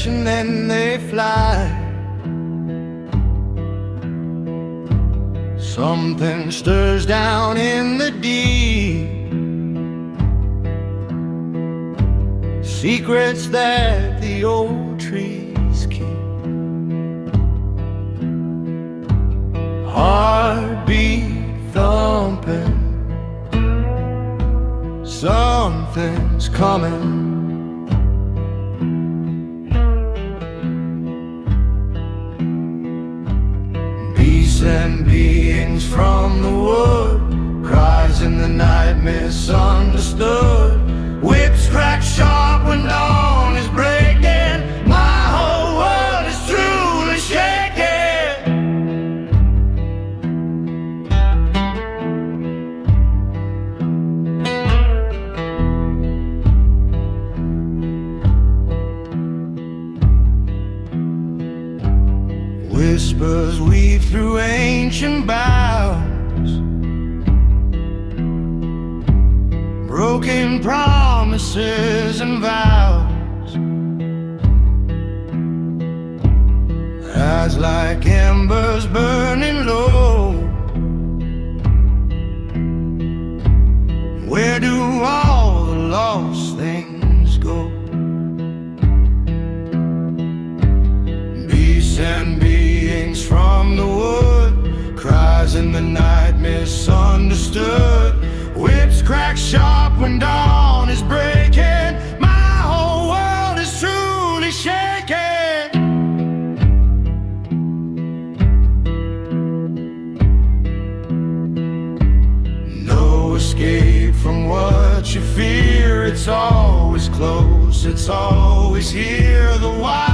and then they fly. Something stirs down in the deep, secrets that the old trees keep. Heartbeat thumping, something's coming. Beasts and beings from the wood, cries in the night misunderstood. Whips crack sharp when dawn is breaking. My whole world is truly shaking. Whispers weave through ancient boughs, broken promises and vows. Eyes like embers burning low. Where do all the lost things go? Beasts and beings from the wood, cries in the night misunderstood. Whips crack sharp when dawn is breaking. My whole world is truly shaking. No escape from what you fear. It's always close, it's always here. The wild